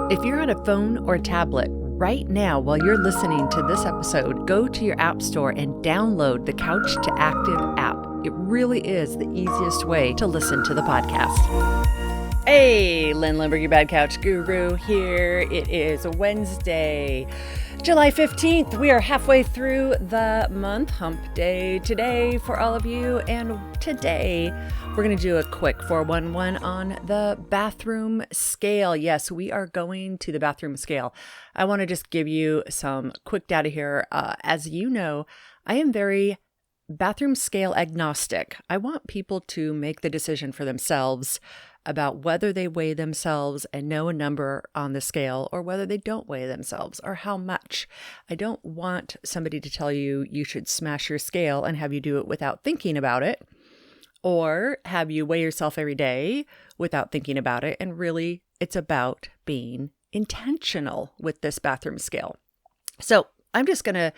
If you're on a phone or a tablet right now while you're listening to this episode, go to your app store and download the Couch to Active app. It really is the easiest way to listen to the podcast. Hey, Lynn Lindbergh, your Bad Couch Guru here. It is Wednesday, July 15th. We are halfway through the month, hump day today for all of you. And today we're going to do a quick 411 on the bathroom scale. Yes, we are going to the bathroom scale. I want to just give you some quick data here. As you know, I am very bathroom scale agnostic. I want people to make the decision for themselves about whether they weigh themselves and know a number on the scale or whether they don't weigh themselves or how much. I don't want somebody to tell you you should smash your scale and have you do it without thinking about it, or have you weigh yourself every day without thinking about it. And really, it's about being intentional with this bathroom scale. So I'm just going to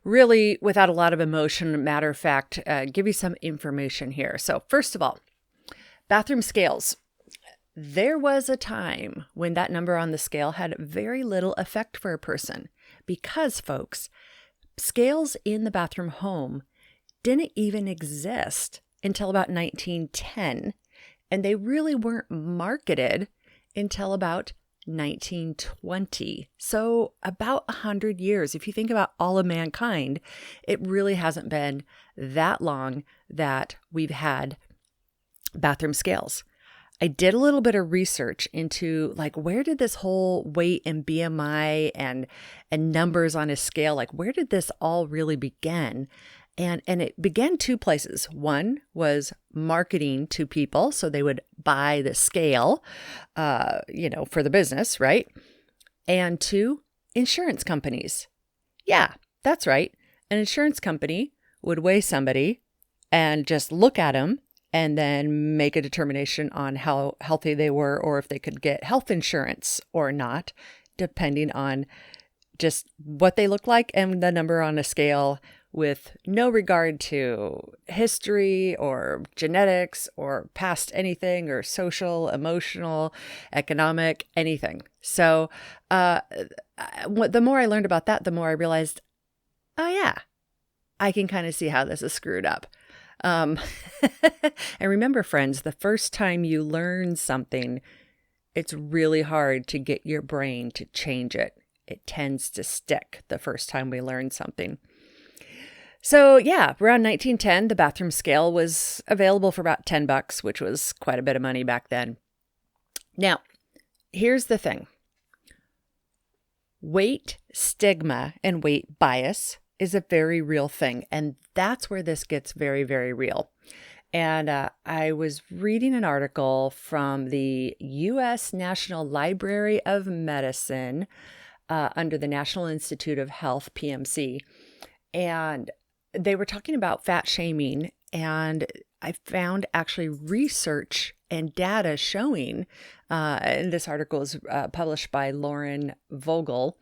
really, without a lot of emotion, matter of fact, give you some information here. So first of all, bathroom scales. There was a time when that number on the scale had very little effect for a person because, folks, scales in the bathroom home didn't even exist until about 1910, and they really weren't marketed until about 1920. So about 100 years. If you think about all of mankind, it really hasn't been that long that we've had bathroom scales. I did a little bit of research into where did this whole weight and BMI and numbers on a scale, where did this all really begin? And it began two places. One was marketing to people, so they would buy the scale, for the business, right? And two, insurance companies. Yeah, that's right. An insurance company would weigh somebody and just look at them and then make a determination on how healthy they were or if they could get health insurance or not, depending on just what they look like and the number on a scale, with no regard to history or genetics or past anything or social, emotional, economic, anything. So the more I learned about that, the more I realized, oh yeah, I can kind of see how this is screwed up. And remember, friends, the first time you learn something, it's really hard to get your brain to change it. It tends to stick the first time we learn something. So yeah, around 1910, the bathroom scale was available for about $10, which was quite a bit of money back then. Now, here's the thing. Weight stigma and weight bias is a very real thing. And that's where this gets very, very real. And I was reading an article from the U.S. National Library of Medicine under the National Institute of Health, PMC. And they were talking about fat shaming. And I found actually research and data showing, and this article is published by Lauren Vogel,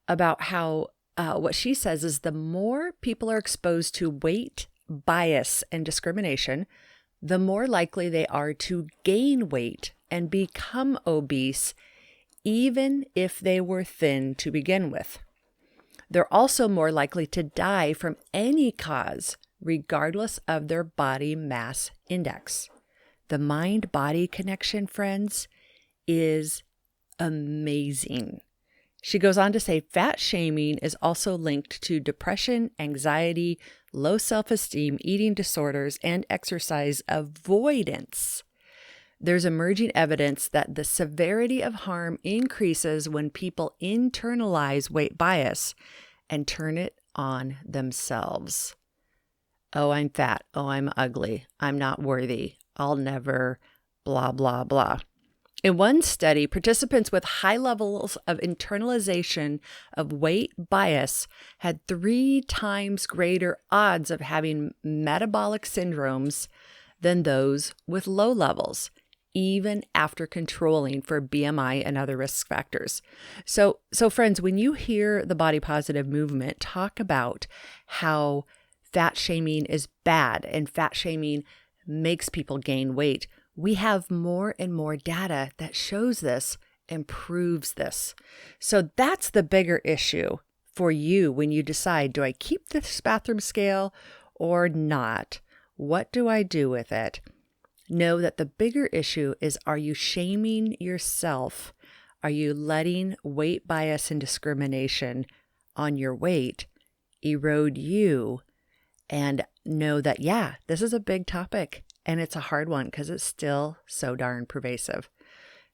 about how what she says is the more people are exposed to weight bias and discrimination, the more likely they are to gain weight and become obese, even if they were thin to begin with. They're also more likely to die from any cause, regardless of their body mass index. The mind-body connection, friends, is amazing. She goes on to say fat shaming is also linked to depression, anxiety, low self-esteem, eating disorders, and exercise avoidance. There's emerging evidence that the severity of harm increases when people internalize weight bias and turn it on themselves. Oh, I'm fat. Oh, I'm ugly. I'm not worthy. I'll never, blah, blah, blah. In one study, participants with high levels of internalization of weight bias had 3 times greater odds of having metabolic syndromes than those with low levels, even after controlling for BMI and other risk factors. So friends, when you hear the body positive movement talk about how fat shaming is bad and fat shaming makes people gain weight, we have more and more data that shows this improves this. So that's the bigger issue for you when you decide, do I keep this bathroom scale or not? What do I do with it? Know that the bigger issue is, are you shaming yourself? Are you letting weight bias and discrimination on your weight erode you? And know that, yeah, this is a big topic and it's a hard one because it's still so darn pervasive.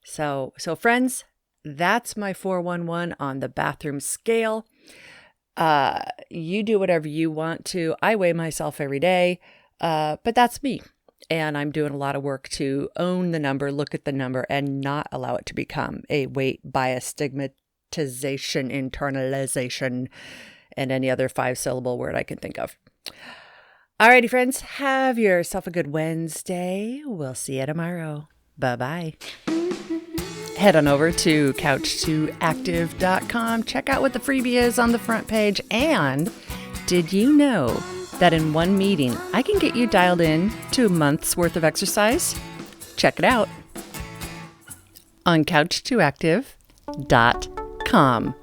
So friends, that's my 411 on the bathroom scale. You do whatever you want to. I weigh myself every day, but that's me. And I'm doing a lot of work to own the number, look at the number, and not allow it to become a weight bias, stigmatization, internalization, and any other 5-syllable word I can think of. Alrighty, friends, have yourself a good Wednesday. We'll see you tomorrow. Bye-bye. Head on over to couch2active.com. Check out what the freebie is on the front page. And did you know that in one meeting, I can get you dialed in to a month's worth of exercise? Check it out on couch2active.com.